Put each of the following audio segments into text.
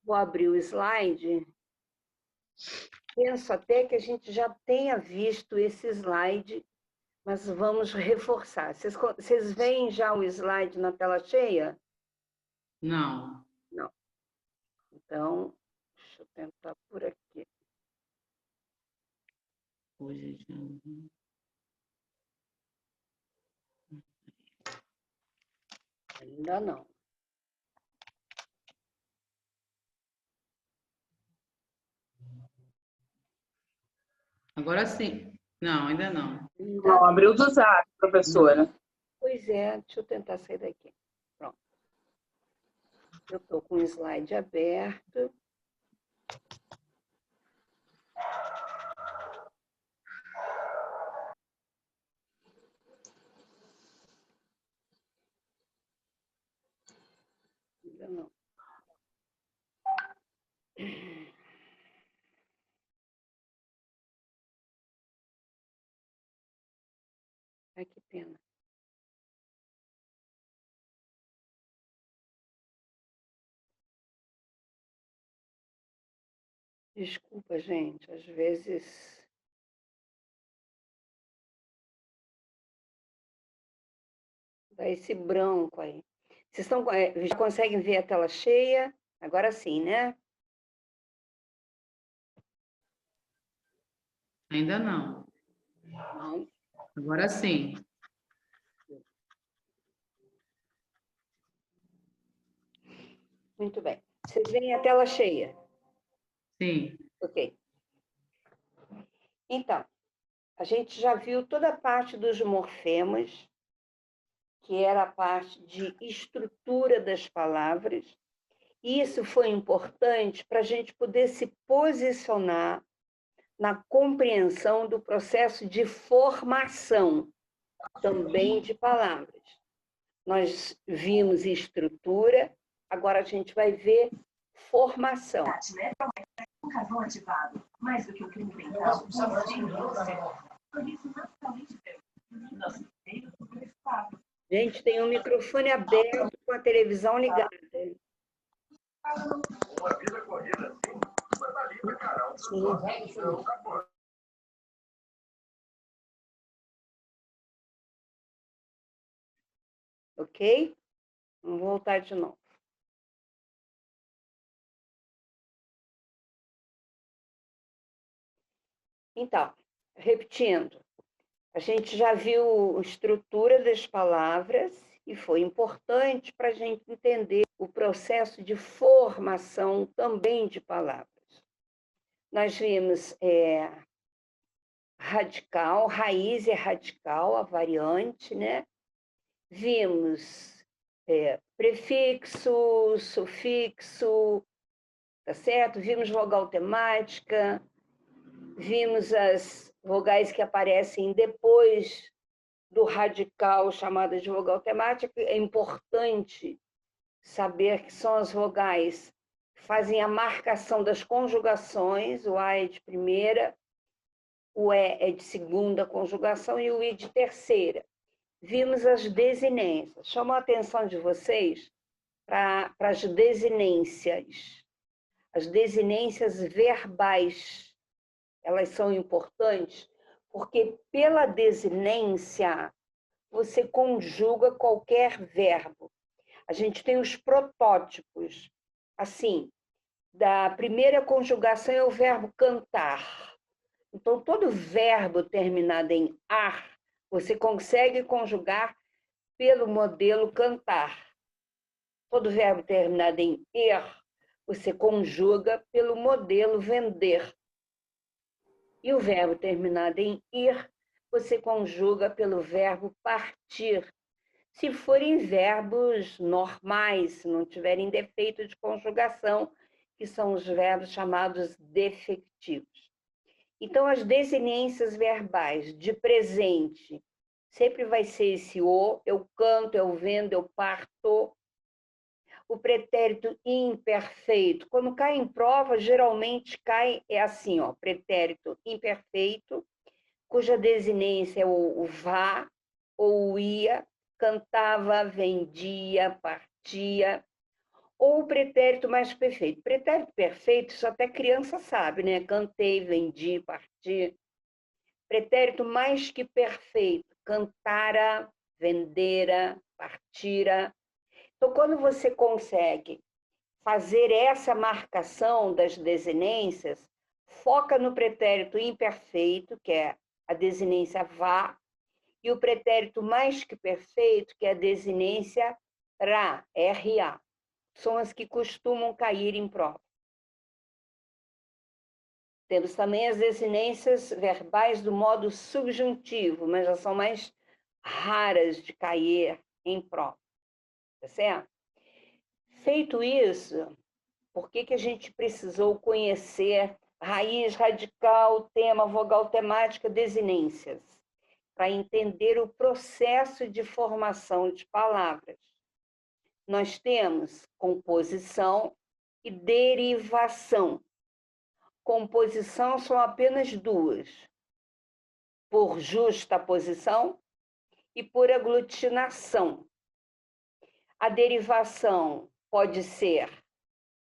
Vou abrir o slide. Penso até que a gente já tenha visto esse slide, mas vamos reforçar. Vocês veem já o slide na tela cheia? Não. Não. Então, deixa eu tentar por aqui. Hoje já... Ainda não. Agora sim. Não, ainda não. Não, abriu do Zap, professora. Pois é, deixa eu tentar sair daqui. Pronto. Eu estou com o slide aberto. Ainda não. Ai, que pena. Desculpa, gente, às vezes dá esse branco aí. Vocês já conseguem ver a tela cheia? Agora sim, né? Ainda não. Não. Agora sim. Muito bem. Vocês veem a tela cheia? Sim. Ok. Então, a gente já viu toda a parte dos morfemas, que era a parte de estrutura das palavras. Isso foi importante para a gente poder se posicionar na compreensão do processo de formação também de palavras. Nós vimos estrutura, agora a gente vai ver formação. Um carvão ativado, mais do que um crime mental, um incêndio no céu. Por isso, naturalmente, nosso inteiro preocupado. Gente, tem um microfone aberto com a televisão ligada. Uma vida corrida assim, mas tá livre, cara. Ok? Vamos voltar de novo. Então, repetindo, a gente já viu a estrutura das palavras e foi importante para a gente entender o processo de formação também de palavras. Nós vimos radical, raiz é radical, a variante, né? Vimos prefixo, sufixo, tá certo? Vimos vogal temática, vimos as vogais que aparecem depois do radical, chamadas de vogal temática. É importante saber que são as vogais que fazem a marcação das conjugações, o A é de primeira, o E é de segunda conjugação e o I de terceira. Vimos as desinências. Chamo a atenção de vocês para as desinências. As desinências verbais, elas são importantes porque pela desinência você conjuga qualquer verbo. A gente tem os protótipos. Assim, da primeira conjugação é o verbo cantar. Então, todo verbo terminado em ar, você consegue conjugar pelo modelo cantar. Todo verbo terminado em er, você conjuga pelo modelo vender. E o verbo terminado em ir, você conjuga pelo verbo partir. Se forem verbos normais, se não tiverem defeito de conjugação, que são os verbos chamados defectivos. Então, as desinências verbais de presente sempre vai ser esse o, eu canto, eu vendo, eu parto. O pretérito imperfeito, quando cai em prova, geralmente cai, assim, ó, pretérito imperfeito, cuja desinência é o vá ou o ia, cantava, vendia, partia. Ou o pretérito mais perfeito. Pretérito perfeito, isso até criança sabe, né? Cantei, vendi, parti. Pretérito mais que perfeito. Cantara, vendera, partira. Então, quando você consegue fazer essa marcação das desinências, foca no pretérito imperfeito, que é a desinência vá, e o pretérito mais que perfeito, que é a desinência ra, R-A. São as que costumam cair em prova. Temos também as desinências verbais do modo subjuntivo, mas já são mais raras de cair em prova. Tá certo? Feito isso, por que a gente precisou conhecer raiz, radical, tema, vogal, temática, desinências? Para entender o processo de formação de palavras. Nós temos composição e derivação. Composição são apenas duas, por justaposição e por aglutinação. A derivação pode ser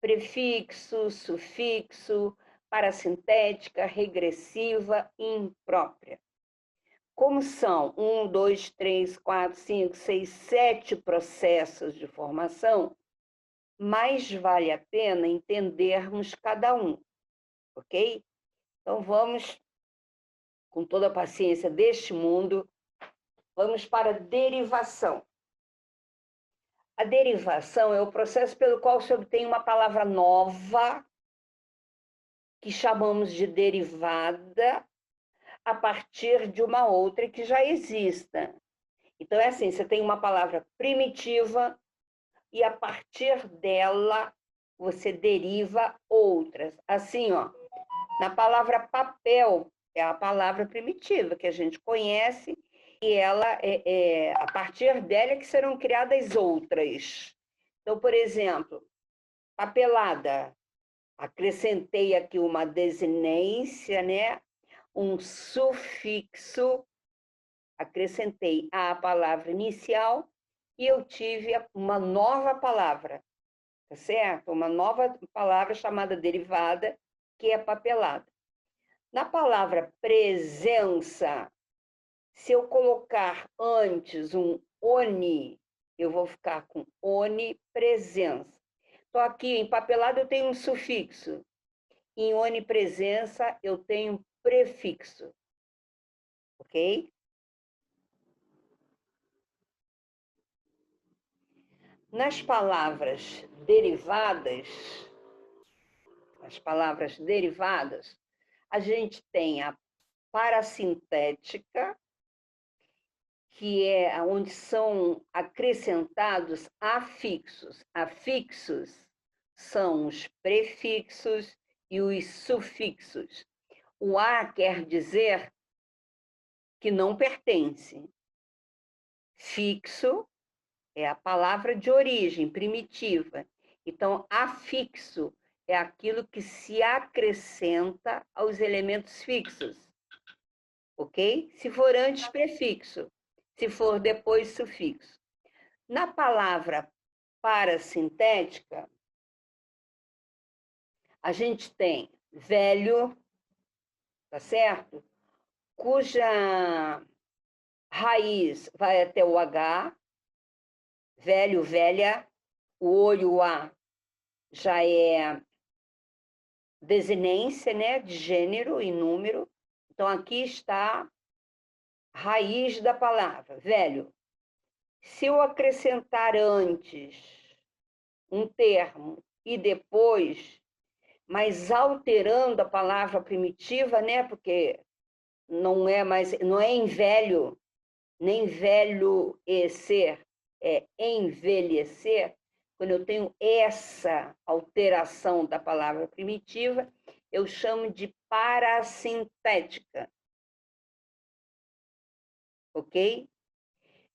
prefixo, sufixo, parasintética, regressiva e imprópria. Como são 1, 2, 3, 4, 5, 6, 7 processos de formação, mais vale a pena entendermos cada um, ok? Então vamos, com toda a paciência deste mundo, vamos para a derivação. A derivação é o processo pelo qual se obtém uma palavra nova, que chamamos de derivada, a partir de uma outra que já exista. Então, é assim, você tem uma palavra primitiva e, a partir dela, você deriva outras. Assim, ó, na palavra papel, é a palavra primitiva que a gente conhece, e ela a partir dela é que serão criadas outras. Então, por exemplo, papelada. Acrescentei aqui uma desinência, né? Um sufixo, acrescentei à palavra inicial e eu tive uma nova palavra, tá certo? Uma nova palavra chamada derivada, que é papelada. Na palavra presença, se eu colocar antes um oni, eu vou ficar com onipresença. Então, aqui em papelada eu tenho um sufixo. Em onipresença, eu tenho prefixo. Ok? Nas palavras derivadas, a gente tem a parasintética, que é onde são acrescentados afixos. Afixos são os prefixos e os sufixos. O a quer dizer que não pertence. Fixo é a palavra de origem primitiva. Então, afixo é aquilo que se acrescenta aos elementos fixos. Ok? Se for antes, prefixo. Se for depois, sufixo. Na palavra parasintética, a gente tem velho, tá certo? Cuja raiz vai até o H, velho, velha, o olho, o A, já é desinência, né, de gênero e número. Então, aqui está a raiz da palavra, velho. Se eu acrescentar antes um termo e depois, mas alterando a palavra primitiva, né, porque não é em velho, nem velho e ser, é envelhecer. Quando eu tenho essa alteração da palavra primitiva, eu chamo de parasintética. Ok?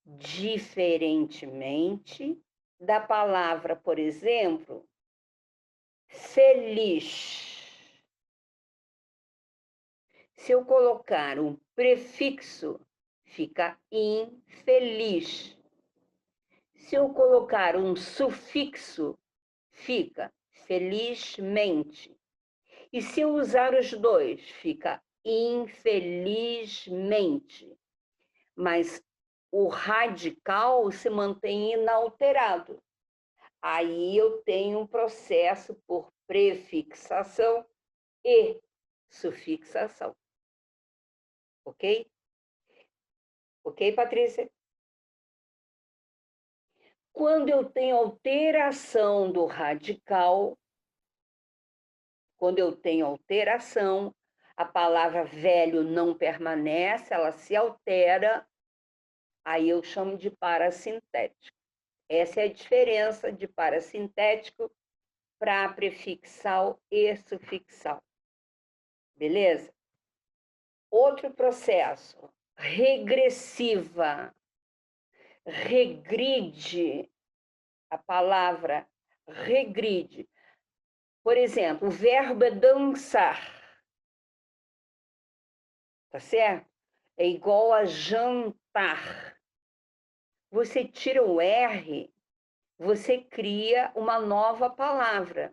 Diferentemente da palavra, por exemplo, feliz. Se eu colocar um prefixo, fica infeliz. Se eu colocar um sufixo, fica felizmente. E se eu usar os dois, fica infelizmente. Mas o radical se mantém inalterado. Aí eu tenho um processo por prefixação e sufixação. Ok? Ok, Patrícia? Quando eu tenho alteração do radical, a palavra velho não permanece, ela se altera, aí eu chamo de parasintético. Essa é a diferença de parasintético para prefixal e sufixal. Beleza? Outro processo, regressiva. Regride, a palavra regride. Por exemplo, o verbo é dançar. Tá certo? É igual a jantar. Você tira o R, você cria uma nova palavra.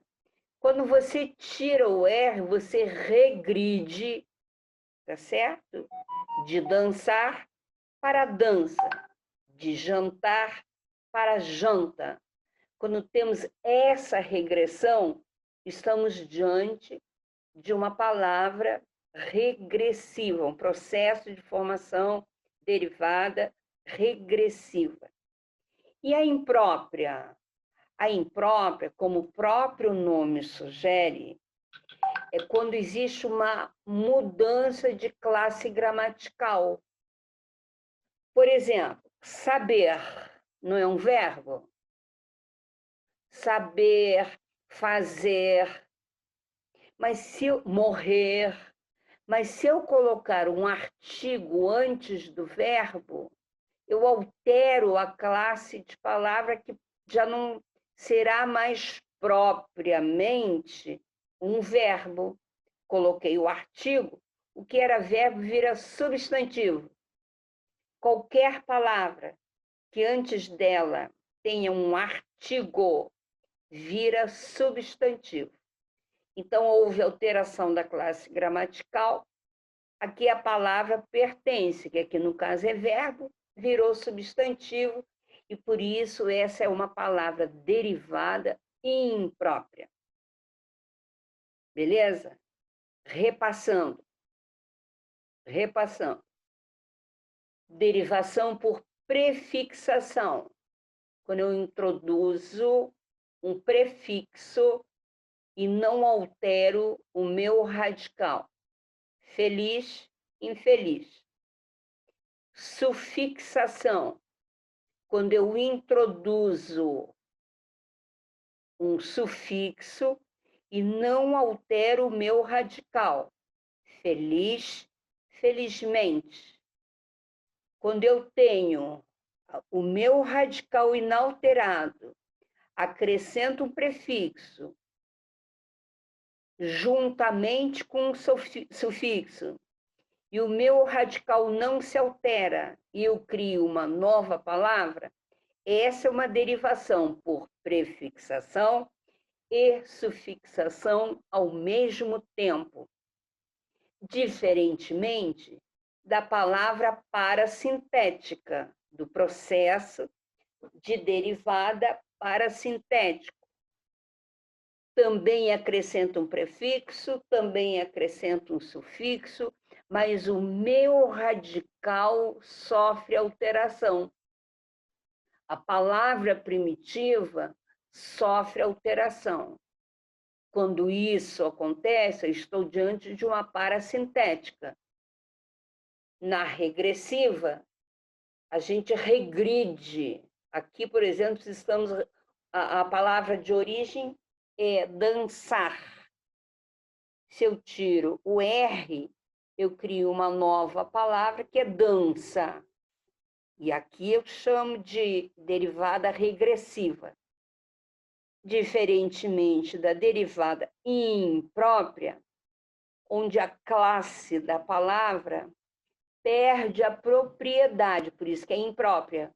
Quando você tira o R, você regride, tá certo? De dançar para dança, de jantar para janta. Quando temos essa regressão, estamos diante de uma palavra regressiva, um processo de formação derivada regressiva. E a imprópria? A imprópria, como o próprio nome sugere, é quando existe uma mudança de classe gramatical. Por exemplo, saber não é um verbo? Saber, fazer, mas se eu morrer, mas se eu colocar um artigo antes do verbo, eu altero a classe de palavra que já não será mais propriamente um verbo. Coloquei o artigo, o que era verbo vira substantivo. Qualquer palavra que antes dela tenha um artigo vira substantivo. Então, houve alteração da classe gramatical. Aqui a palavra pertence, que aqui no caso é verbo, virou substantivo, e por isso essa é uma palavra derivada imprópria. Beleza? Repassando. Derivação por prefixação. Quando eu introduzo um prefixo e não altero o meu radical. Feliz, infeliz. Sufixação. Quando eu introduzo um sufixo e não altero o meu radical. Feliz, felizmente. Quando eu tenho o meu radical inalterado, acrescento um prefixo juntamente com um sufixo, e o meu radical não se altera, e eu crio uma nova palavra, essa é uma derivação por prefixação e sufixação ao mesmo tempo, diferentemente da palavra parasintética, do processo de derivada parasintético. Também acrescento um prefixo, também acrescento um sufixo, mas o meu radical sofre alteração. A palavra primitiva sofre alteração. Quando isso acontece, eu estou diante de uma parasintética. Na regressiva, a gente regride. Aqui, por exemplo, a palavra de origem é dançar. Se eu tiro o R, eu crio uma nova palavra que é dança. E aqui eu chamo de derivada regressiva. Diferentemente da derivada imprópria, onde a classe da palavra perde a propriedade, por isso que é imprópria.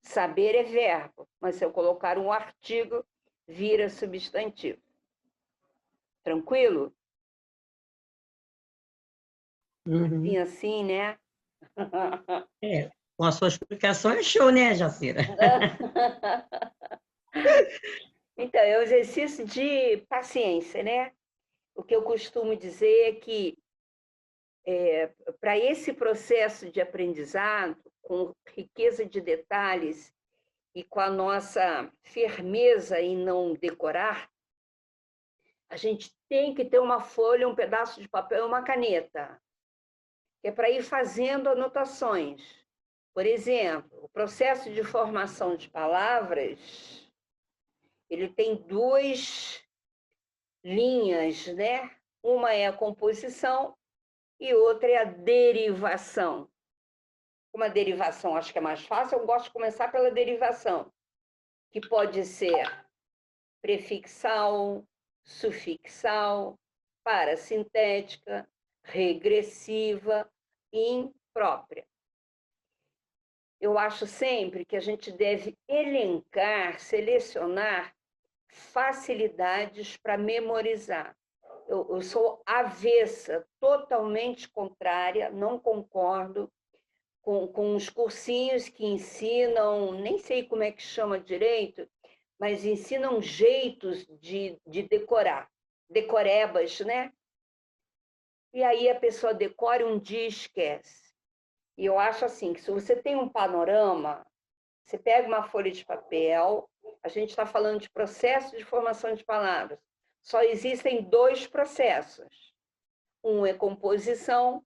Saber é verbo, mas se eu colocar um artigo, vira substantivo. Tranquilo? Uhum. Assim, né? É, com a sua explicação é show, né, Jacira? Então, é um exercício de paciência, né? O que eu costumo dizer é que, para esse processo de aprendizado, com riqueza de detalhes e com a nossa firmeza em não decorar, a gente tem que ter uma folha, um pedaço de papel e uma caneta, que é para ir fazendo anotações. Por exemplo, o processo de formação de palavras, ele tem duas linhas, né? Uma é a composição e outra é a derivação. Uma derivação acho que é mais fácil, eu gosto de começar pela derivação, que pode ser prefixal, sufixal, parasintética, regressiva e imprópria. Eu acho sempre que a gente deve elencar, selecionar facilidades para memorizar. Eu sou avessa, totalmente contrária, não concordo com os cursinhos que ensinam, nem sei como é que chama direito, mas ensinam jeitos de decorar, decorebas, né? E aí a pessoa decora e um dia esquece. E eu acho assim, que se você tem um panorama, você pega uma folha de papel, a gente está falando de processo de formação de palavras. Só existem dois processos. Um é composição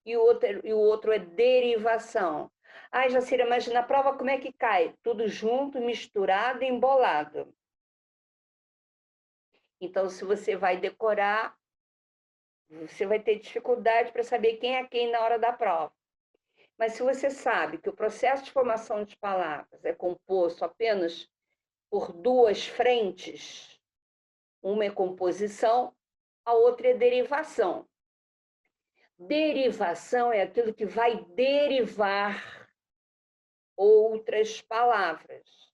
e o outro é derivação. Ai, Jacira, mas na prova como é que cai? Tudo junto, misturado e embolado. Então, se você vai decorar, você vai ter dificuldade para saber quem é quem na hora da prova. Mas se você sabe que o processo de formação de palavras é composto apenas por duas frentes, uma é composição, a outra é derivação. Derivação é aquilo que vai derivar outras palavras.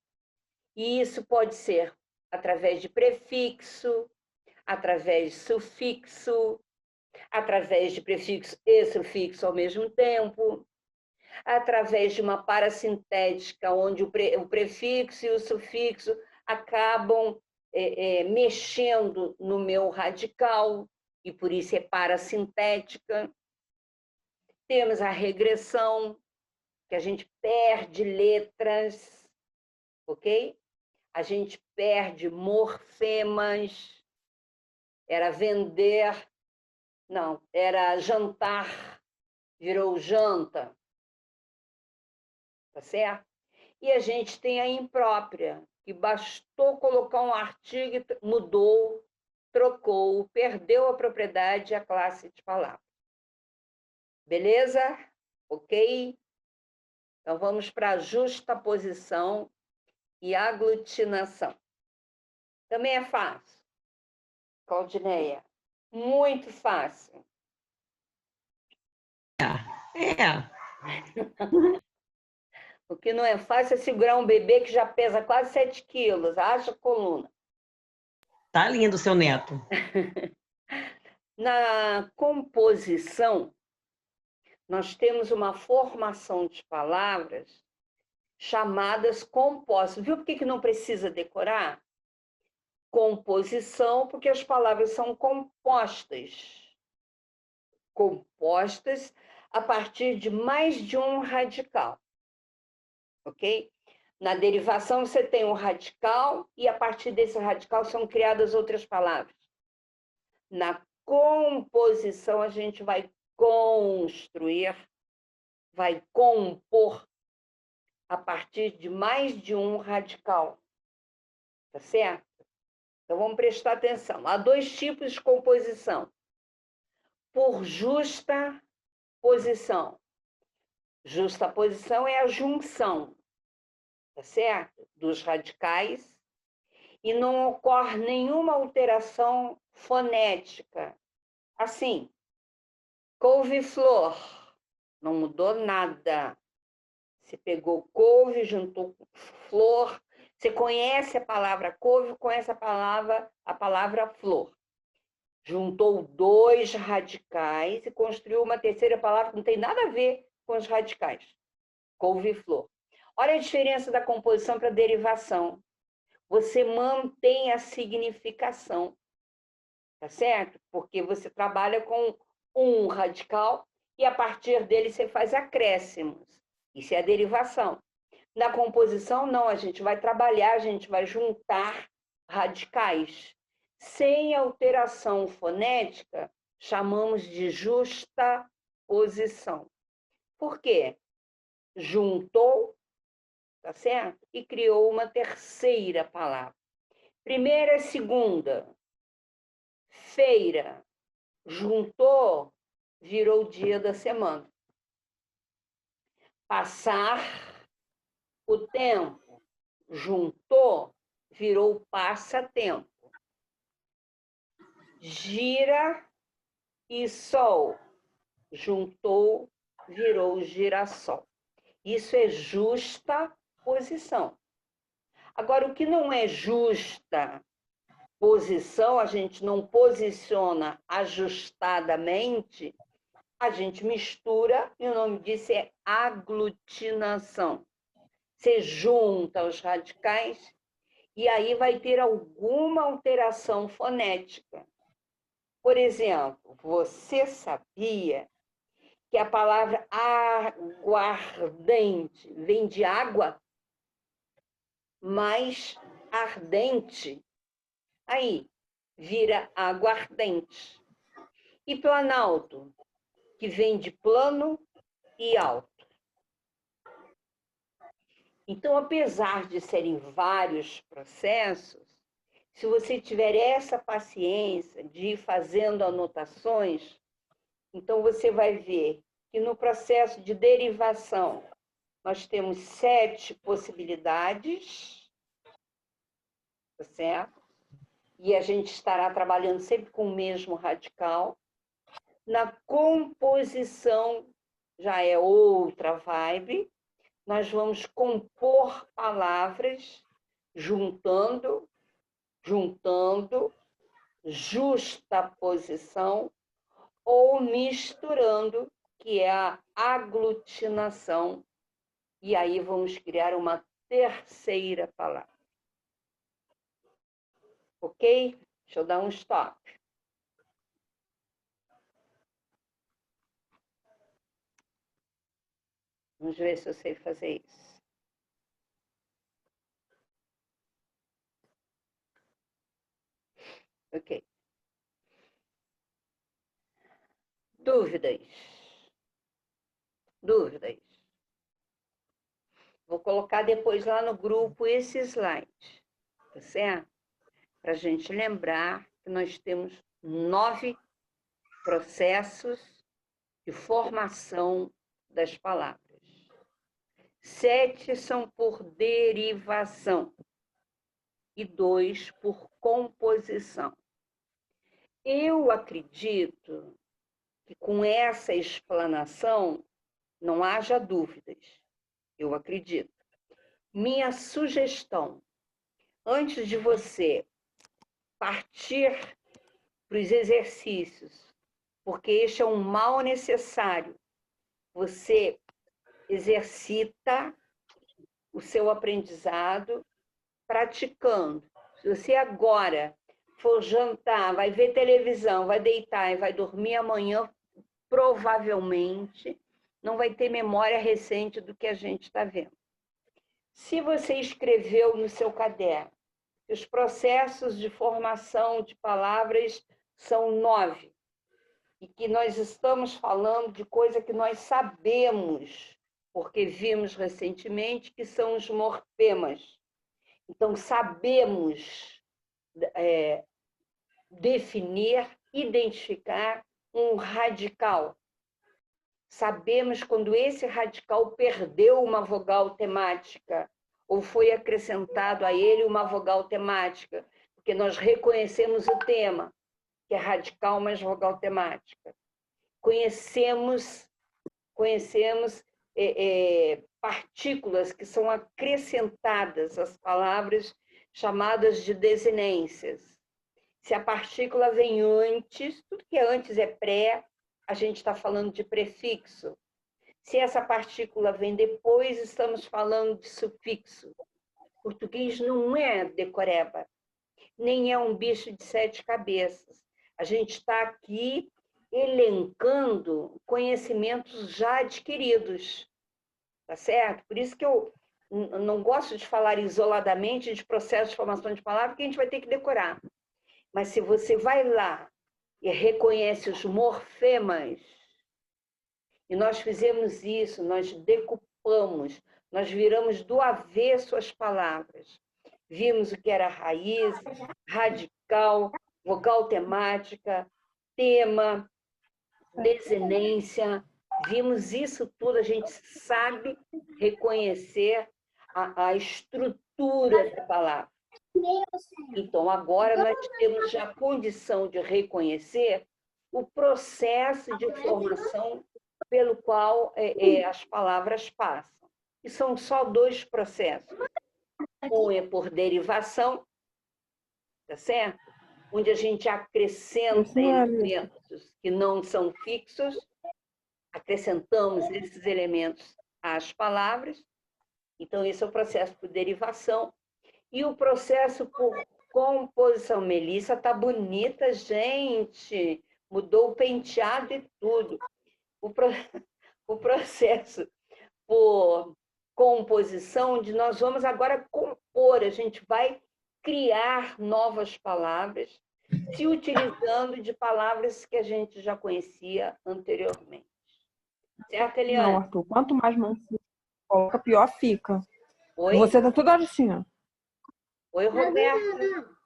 E isso pode ser através de prefixo, através de sufixo, através de prefixo e sufixo ao mesmo tempo, através de uma parasintética, onde o prefixo e o sufixo acabam mexendo no meu radical, e por isso é parasintética. Temos a regressão, que a gente perde letras, ok? A gente perde morfemas, era vender, não, era jantar, virou janta, tá certo? E a gente tem a imprópria, que bastou colocar um artigo e mudou, trocou, perdeu a propriedade e a classe de palavra. Beleza? Ok? Então vamos para a justaposição e aglutinação. Também é fácil, Claudineia. Muito fácil. É, O que não é fácil é segurar um bebê que já pesa quase 7 quilos. Haja coluna. tá lindo o seu neto. Na composição, nós temos uma formação de palavras chamadas compostas. Viu por que não precisa decorar? Composição, porque as palavras são compostas. Compostas a partir de mais de um radical. Ok? Na derivação, você tem um radical e a partir desse radical são criadas outras palavras. Na composição, a gente vai construir, vai compor a partir de mais de um radical. Tá certo? Então, vamos prestar atenção. Há dois tipos de composição. Por justa posição. Justa posição é a junção, tá certo? Dos radicais, e não ocorre nenhuma alteração fonética. Assim, couve-flor, não mudou nada. Você pegou couve, juntou com flor, Você conhece a palavra couve, conhece a palavra flor. Juntou dois radicais e construiu uma terceira palavra que não tem nada a ver com os radicais. Couve-flor. Olha a diferença da composição para a derivação. Você mantém a significação, tá certo? Porque você trabalha com um radical e a partir dele você faz acréscimos. Isso é a derivação. Na composição, não, a gente vai trabalhar, a gente vai juntar radicais. Sem alteração fonética, chamamos de justaposição. Por quê? Juntou, tá certo? E criou uma terceira palavra. Primeira e segunda. Feira. Juntou, virou o dia da semana. Passar o tempo. Juntou, virou passatempo. Gira e sol. Juntou, virou girassol. Isso é justa posição. Agora, o que não é justa posição, a gente não posiciona ajustadamente, a gente mistura, e o nome disso é aglutinação. Você junta os radicais e aí vai ter alguma alteração fonética. Por exemplo, você sabia que a palavra aguardente vem de água, mais ardente. Aí, vira aguardente. E planalto, que vem de plano e alto. Então, apesar de serem vários processos, se você tiver essa paciência de ir fazendo anotações, então você vai ver que no processo de derivação nós temos 7 possibilidades, tá certo? E a gente estará trabalhando sempre com o mesmo radical. Na composição já é outra vibe. Nós vamos compor palavras juntando, justaposição ou misturando, que é a aglutinação. E aí vamos criar uma terceira palavra. Ok? Deixa eu dar um stop. Vamos ver se eu sei fazer isso. Ok. Dúvidas? Dúvidas? Vou colocar depois lá no grupo esse slide, tá certo? Para a gente lembrar que nós temos 9 processos de formação das palavras. 7 são por derivação e 2 por composição. Eu acredito que com essa explanação não haja dúvidas. Eu acredito. Minha sugestão, antes de você partir para os exercícios, porque este é um mal necessário, você exercita o seu aprendizado praticando. Se você agora for jantar, vai ver televisão, vai deitar e vai dormir amanhã, provavelmente não vai ter memória recente do que a gente está vendo. Se você escreveu no seu caderno que os processos de formação de palavras são 9, e que nós estamos falando de coisa que nós sabemos, porque vimos recentemente que são os morfemas. Então, sabemos definir, identificar um radical. Sabemos quando esse radical perdeu uma vogal temática ou foi acrescentado a ele uma vogal temática, porque nós reconhecemos o tema, que é radical mais vogal temática. Conhecemos partículas que são acrescentadas às palavras chamadas de desinências. Se a partícula vem antes, tudo que é antes é pré, a gente está falando de prefixo. Se essa partícula vem depois, estamos falando de sufixo. Português não é decoreba, nem é um bicho de 7 cabeças. A gente está aqui elencando conhecimentos já adquiridos, tá certo? Por isso que eu não gosto de falar isoladamente de processo de formação de palavra, porque a gente vai ter que decorar. Mas se você vai lá e reconhece os morfemas, e nós fizemos isso, nós decupamos, nós viramos do avesso as palavras. Vimos o que era raiz, radical, vogal temática, tema, desinência. Vimos isso tudo, a gente sabe reconhecer a estrutura da palavra. Então, agora nós temos já a condição de reconhecer o processo de formação pelo qual as palavras passam. E são só 2 processos. Um é por derivação, tá certo? Onde a gente acrescenta elementos que não são fixos, acrescentamos esses elementos às palavras. Então, esse é o processo por derivação. E o processo por composição. Melissa tá bonita, gente. Mudou o penteado e tudo. O processo por composição, onde nós vamos agora compor, a gente vai criar novas palavras, se utilizando de palavras que a gente já conhecia anteriormente. Certo, Eliane? Não, Arthur, quanto mais manso coloca, pior fica. Oi? Você tá toda hora assim, ó. Oi, Roberto.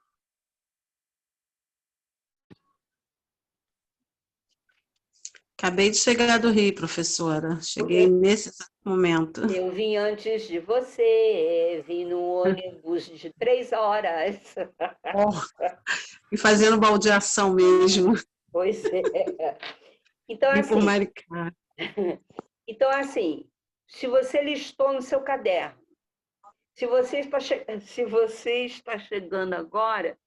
Acabei de chegar do Rio, professora. Cheguei nesse exato momento. Eu vim antes de você, vim no ônibus de 3 horas. E fazendo baldeação mesmo. Pois é. Então, Vim por assim, Maricá. então, assim, se você listou no seu caderno, se você está chegando agora,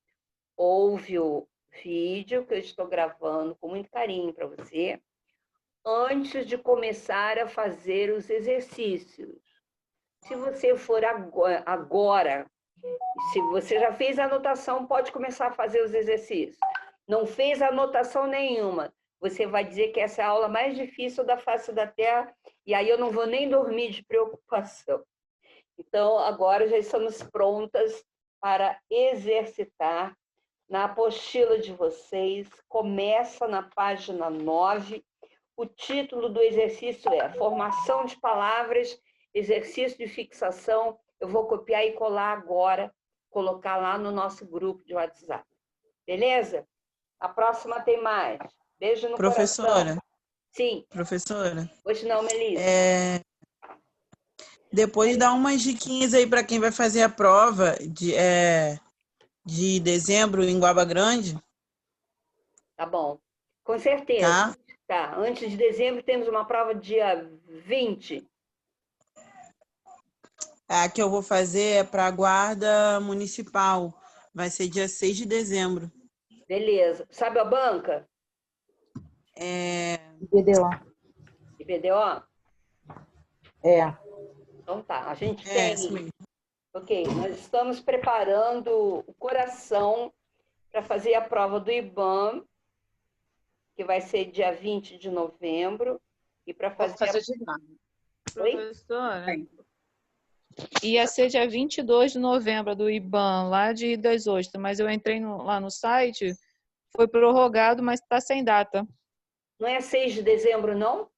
ouve o vídeo que eu estou gravando com muito carinho para você, antes de começar a fazer os exercícios. Se você for agora, se você já fez a anotação, pode começar a fazer os exercícios. Não fez anotação nenhuma, você vai dizer que essa é a aula mais difícil da face da Terra, e aí eu não vou nem dormir de preocupação. Então, agora já estamos prontas para exercitar. Na apostila de vocês, começa na página 9. O título do exercício é Formação de Palavras, Exercício de Fixação. Eu vou copiar e colar agora, colocar lá no nosso grupo de WhatsApp. Beleza? A próxima tem mais. Beijo no coração. Professora, Sim. professora, Hoje não, Melissa. depois dá umas diquinhas aí para quem vai fazer a prova de dezembro em Guaba Grande. Tá bom. Com certeza. Tá. Antes de dezembro temos uma prova dia 20. A que eu vou fazer é para a Guarda Municipal. Vai ser dia 6 de dezembro. Beleza. Sabe a banca? IBDO. IBDO? É. Então tá. A gente isso tem... mesmo. Ok, nós estamos preparando o coração para fazer a prova do IBAM, que vai ser dia 20 de novembro. E para fazer de nada. Oi? Professora, ia ser dia 22 de novembro do IBAM, lá de Rio das Ostras, mas eu entrei lá no site, foi prorrogado, mas está sem data. Não é 6 de dezembro, não?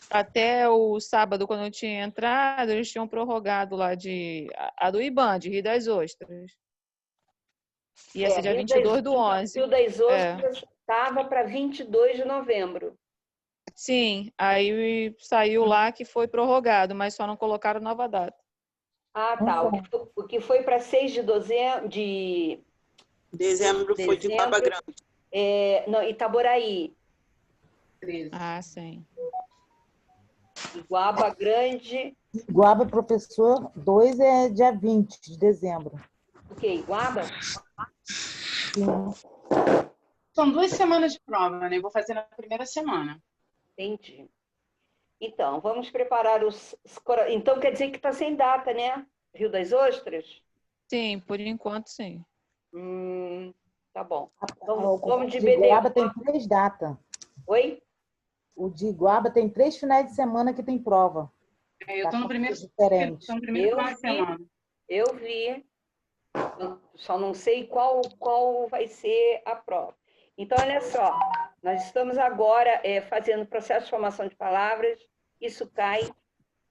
Até o sábado, quando eu tinha entrado, eles tinham prorrogado lá a do IBAM, de Rio das Ostras. Ia ser dia 22 do 11. Rio das Ostras estava para 22 de novembro. Sim, aí saiu lá que foi prorrogado, mas só não colocaram nova data. Ah, tá. O que foi para 6 de Dezembro foi de Guaba Grande. Não, Itaboraí. Ah, sim. Iguaba Grande, Iguaba, professor, 2 é dia 20 de dezembro. o quê? Iguaba? Sim. São 2 semanas de prova, né? Eu vou fazer na primeira semana. Entendi. Então, vamos preparar Então, quer dizer que está sem data, né? Rio das Ostras? Sim, por enquanto, sim. Tá bom. O Vamos de de Iguaba BDO. tem 3 datas. Oi? O de Iguaba tem 3 finais de semana que tem prova. Eu estou no primeiro, Diferente. final de semana. Eu vi. Eu só não sei qual vai ser a prova. Então, olha só. Nós estamos agora fazendo processo de formação de palavras. Isso cai,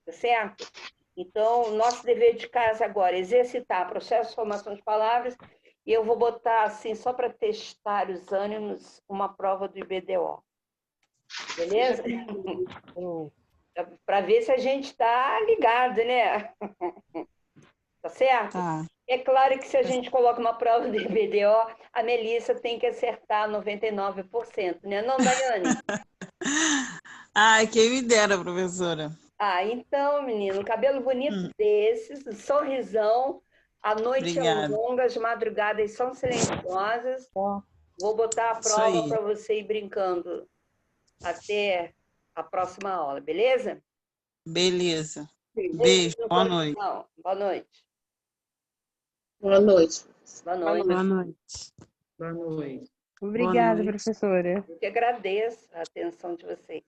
tá certo? Então, nosso dever de casa agora é exercitar processo de formação de palavras. E eu vou botar, assim, só para testar os ânimos, uma prova do IBDO. Beleza? Para ver se a gente está ligado, né? Tá certo? Tá. É claro que se a gente coloca uma prova do IBDO, a Melissa tem que acertar 99%, né? Não, Daiane? Ai, quem me dera, professora. Ah, então, menino, cabelo bonito desses, um sorrisão, a noite é Obrigada. longa, as madrugadas são silenciosas. Vou botar a Isso prova aí. para você ir brincando até a próxima aula, beleza? Beleza. Beijo, boa noite. Boa noite. Boa noite. Boa noite. Boa noite. Boa noite. Obrigada, noite. professora. Eu que agradeço a atenção de vocês.